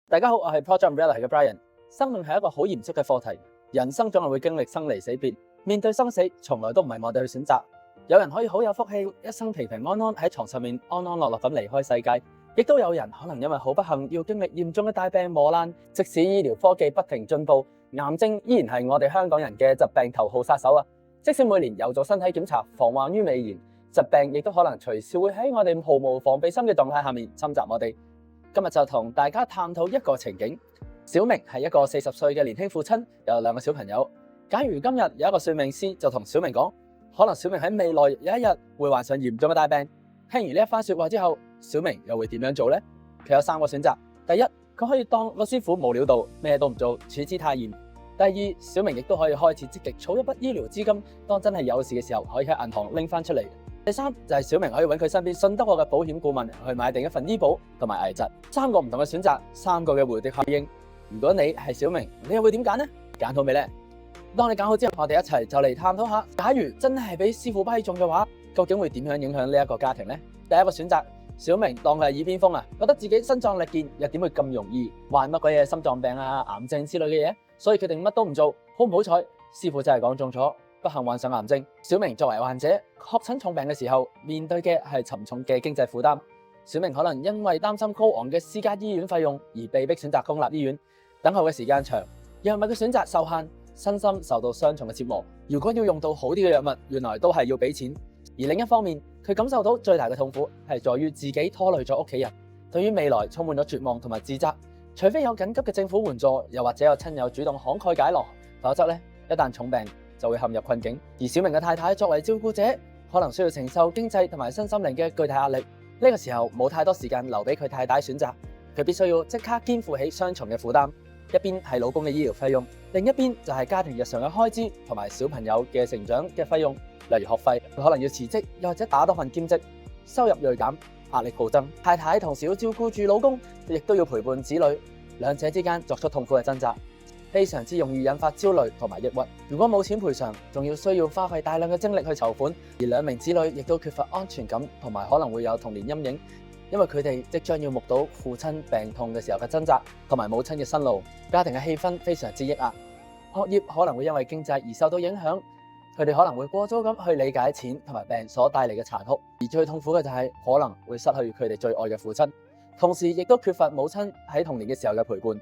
大家好，我係 Project Umbrella 嘅 Brian。生命係一個好嚴肅嘅課題，人生總係會經歷生離死別，面對生死從來都唔係我哋去選擇。有人可以好有福氣，一生平平安安喺床上面安安樂樂咁離開世界，亦都有人可能因為好不幸要經歷嚴重嘅大病磨難。即使醫療科技不停進步，癌症依然係我哋香港人嘅疾病頭號殺手啊！即使每年有做身體檢查，防患於未然，疾病亦都可能隨時會喺我哋毫無防備心嘅狀態下面侵襲我哋。今日就同大家探討一個情景。小明係一個40歲嘅年輕父親，有2個小朋友。假如今日有一個算命師就同小明講，可能小明喺未來有一日會患上嚴重嘅大病。聽完呢一番說話之後，小明又會點樣做呢？佢有3個選擇。第一，佢可以當個師傅無料到，咩都唔做，處之泰然。第二，小明亦都可以開始積極儲一筆醫療資金，當真係有事嘅時候可以喺銀行拎翻出嚟。第三就係小明可以揾佢身邊信得過嘅保險顧問去買定一份醫保同埋危疾。3個唔同嘅選擇，3個嘅回滴效應。如果你係小明，你又會點揀呢？揀好未呢？當你揀好之後，我哋一齊就嚟探討下，假如真係俾師傅批中嘅話，究竟會點樣影響呢一個家庭呢？第一個選擇，小明當佢係耳邊風啊，覺得自己身壯力健，又點會咁容易患乜鬼嘢心臟病啊、癌症之類嘅嘢，所以決定乜都唔做。好唔好彩，師傅真係講中咗，不幸患上癌症。小明作為患者，確診重病嘅時候，面對嘅係沉重嘅經濟負擔。小明可能因為擔心高昂嘅私家醫院費用而被迫選擇公立醫院，等候嘅時間長，藥物嘅選擇受限，身心受到雙重嘅折磨。如果要用到好啲嘅藥物，原來都係要俾錢。而另一方面，佢感受到最大嘅痛苦係在於自己拖累咗屋企人，對於未來充滿咗絕望同埋自責。除非有緊急嘅政府援助，又或者有親友主動慷慨解囊，否則呢，一旦重病就會陷入困境。而小明嘅太太作為照顧者，可能需要承受經濟同埋身心靈嘅巨大壓力。呢個時候冇太多時間留俾佢太太選擇，佢必須要即刻肩負起雙重嘅負擔。一邊係老公嘅醫療費用，另一邊就係家庭日常嘅開支同埋小朋友嘅成長嘅費用，例如學費。佢可能要辭職，又或者打多份兼職，收入銳減，壓力暴增。太太同時要照顧住老公，亦都要陪伴子女，兩者之間作出痛苦嘅掙扎，非常之容易引發焦慮同埋抑鬱。如果冇錢賠償，仲要需要花費大量嘅精力去籌款，而2名子女亦都缺乏安全感，同埋可能會有童年陰影。因為佢哋即將要目睹父親病痛嘅時候嘅掙扎，同埋母親嘅辛勞，家庭嘅氣氛非常之抑壓。學業可能會因為經濟而受到影響，佢哋可能會過早咁去理解錢同埋病所帶嚟嘅殘酷，而最痛苦嘅就係可能會失去佢哋最愛嘅父親，同時亦都缺乏母親喺童年嘅時候嘅陪伴。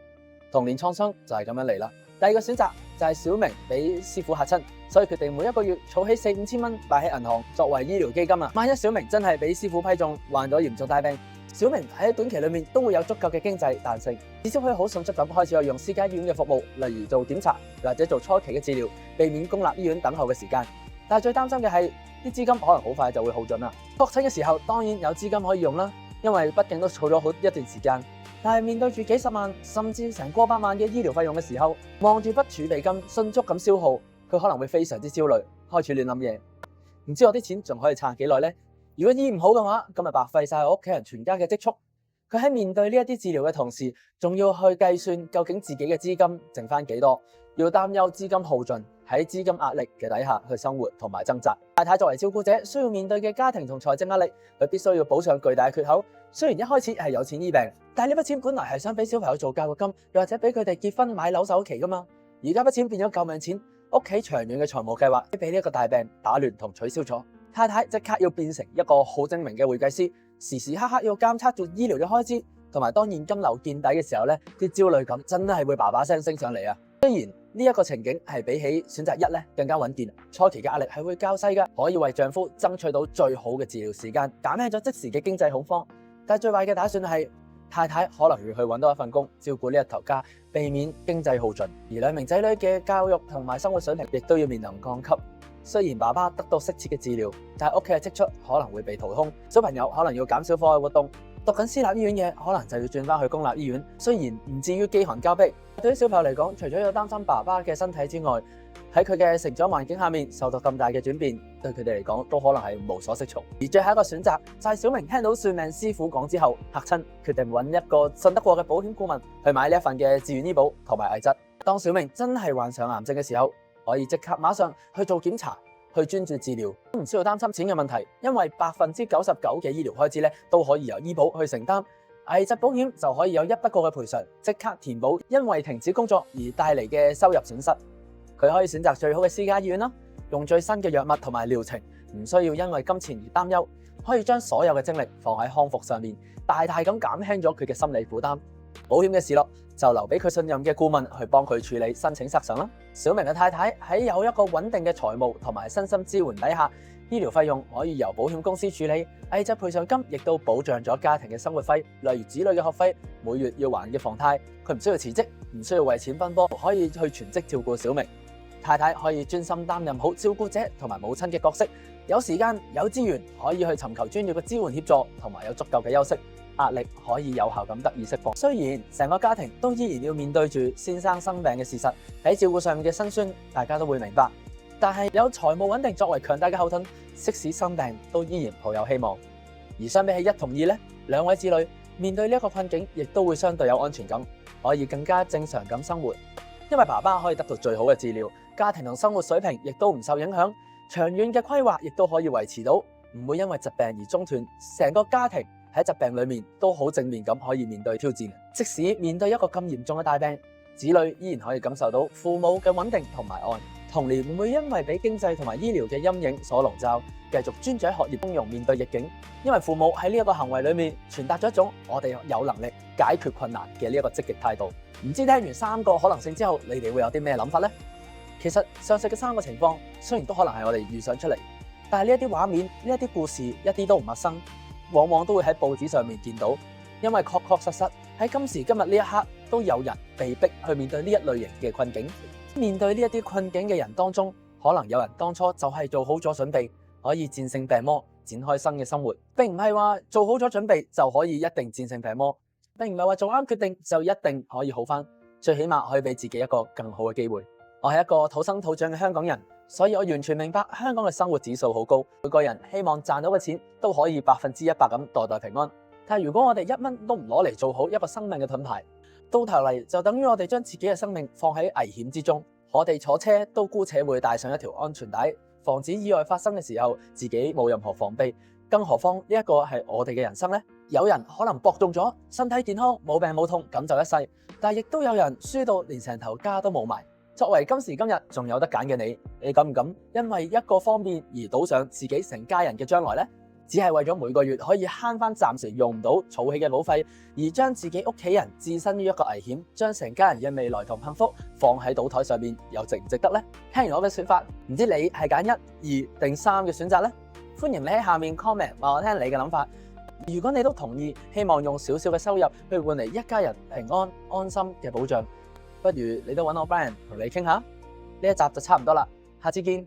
童年創傷就係咁樣嚟啦。第二個選擇就係小明俾師傅嚇親，所以決定每一個月儲起4-5千蚊擺喺銀行作為醫療基金啊。萬一小明真係俾師傅批中患咗嚴重大病，小明喺短期裏面都會有足夠嘅經濟彈性，至少可以好迅速咁開始去用私家醫院嘅服務，例如做檢查或者做初期嘅治療，避免公立醫院等候嘅時間。但係最擔心嘅係啲資金可能好快就會耗盡啦。確診嘅時候當然有資金可以用啦，因為畢竟都儲咗好一段時間。但係面對住幾十萬甚至成過百萬嘅醫療費用嘅時候，望住筆儲備金迅速咁消耗，佢可能會非常之焦慮，開始亂諗嘢。唔知我啲錢仲可以撐幾耐呢？如果醫唔好嘅話，咁咪白費晒我屋企人全家嘅積蓄。佢喺面對呢一啲治療嘅同時，仲要去計算究竟自己嘅資金剩翻幾多，要擔憂資金耗盡，喺資金壓力嘅底下去生活同埋掙扎。太太作為照顧者，需要面對嘅家庭同財政壓力，佢必須要補上巨大嘅缺口。雖然一開始係有錢醫病，但係呢筆錢本來係想俾小朋友做教育金，又或者俾佢哋結婚買樓首期噶嘛。而家筆錢變咗救命錢，屋企長遠嘅財務計劃俾呢一個大病打亂同取消咗。太太即刻要變成一個好精明嘅會計師，時時刻刻要監測住醫療嘅開支，同埋當現金流見底嘅時候咧，啲焦慮感真係會叭叭聲升上嚟啊！雖然呢一個情景係比起選擇1咧更加穩健，初期嘅壓力係會較細噶，可以為丈夫爭取到最好嘅治療時間，減輕咗即時嘅經濟恐慌。但係最壞嘅打算係太太可能要去揾多一份工，照顧呢一頭家，避免經濟耗盡。而2名仔女嘅教育同埋生活水平亦都要面臨降級。雖然爸爸得到適切嘅治療，但係屋企嘅積蓄可能會被掏空，小朋友可能要減少課外活動，讀緊私立醫院嘅可能就要轉翻去公立醫院。雖然唔至於飢寒交迫，對於小朋友嚟講，除咗要擔心爸爸嘅身體之外，喺佢嘅成長環境下面受到咁大嘅轉變，對佢哋嚟講都可能係無所適從。而最後一個選擇就係小明聽到算命師傅講之後嚇親，決定揾一個信得過嘅保險顧問去買呢一份嘅自願醫保同埋危疾。當小明真係患上癌症嘅時候，可以即刻馬上去做檢查，去專注治療，都唔需要擔心錢嘅問題，因為99%嘅醫療開支咧都可以由醫保去承擔。危疾保險就可以有一筆過嘅賠償，即刻填補因為停止工作而帶嚟嘅收入損失。佢可以選擇最好嘅私家醫院啦，用最新嘅藥物同埋療程，唔需要因為金錢而擔憂，可以將所有嘅精力放喺康復上面，大大咁減輕咗佢嘅心理負擔。保險嘅事咯，就留俾佢信任嘅顧問去幫佢處理申請失常啦。小明嘅太太喺有一個穩定嘅財務同埋身心支援底下，醫療費用可以由保險公司處理，危疾賠償金亦都保障咗家庭嘅生活費，例如子女嘅學費、每月要還嘅房貸。佢唔需要辭職，唔需要為錢奔波，可以去全職照顧小明。太太可以專心擔任好照顧者同埋母親嘅角色，有時間有資源可以去尋求專業嘅支援協助，同埋有足夠嘅休息，壓力可以有效咁得以釋放。雖然成個家庭都依然要面對住先生生病嘅事實，喺照顧上面嘅辛酸，大家都會明白。但係有財務穩定作為強大嘅後盾，即使生病都依然抱有希望。而相比起一同二呢，兩位子女面對呢一個困境，亦都會相對有安全感，可以更加正常咁生活。因為爸爸可以得到最好嘅治療，家庭同生活水平亦都唔受影響，長遠嘅規劃亦都可以維持到，唔會因為疾病而中斷。成個家庭喺疾病裏面都好正面咁可以面對挑戰。即使面對一個咁嚴重嘅大病，子女依然可以感受到父母嘅穩定同埋愛。童年唔會因為俾經濟同埋醫療嘅陰影所籠罩，繼續專注喺學業，從容面對逆境。因為父母喺呢一個行為裏面傳達咗一種我哋有能力解決困難嘅呢一個積極態度。唔知聽完3個可能性之後，你哋會有啲咩諗法呢？其實上述嘅3個情況雖然都可能係我哋預想出嚟，但係呢一啲畫面、呢一啲故事一啲都唔陌生，往往都會喺報紙上面見到。因為確確實實喺今時今日呢一刻，都有人被逼去面對呢一類型嘅困境。面對呢一啲困境嘅人當中，可能有人當初就係做好咗準備，可以戰勝病魔，展開新嘅生活。並唔係話做好咗準備就可以一定戰勝病魔，並唔係話做啱決定就一定可以好返。最起碼可以俾自己一個更好嘅機會。我係一個土生土長嘅香港人，所以我完全明白香港嘅生活指數好高，每個人希望賺到嘅錢都可以100%咁代代平安。但係如果我哋1蚊都唔攞嚟做好一個生命嘅盾牌，到頭嚟就等於我哋將自己嘅生命放喺危險之中。我哋坐車都姑且會帶上一條安全帶，防止意外發生嘅時候自己冇任何防備。更何況呢一個係我哋嘅人生呢？有人可能搏中咗，身體健康冇病冇痛咁就一世，但係亦都有人輸到連成頭家都冇埋。作為今時今日仲有得揀嘅你敢唔敢因為一個方便而賭上自己成家人嘅將來呢？只係為咗每個月可以慳翻暫時用唔到儲起嘅保費，而將自己屋企人置身於一個危險，將成家人嘅未來同幸福放喺賭台上面，又值唔值得呢？聽完我嘅說法，唔知你係揀1、2定3嘅選擇呢？歡迎你喺下面 comment 話我聽你嘅諗法。如果你都同意，希望用少少嘅收入去換嚟一家人平安安心嘅保障，不如你都揾我 Brian 同你傾下。呢一集就差唔多啦，下次見。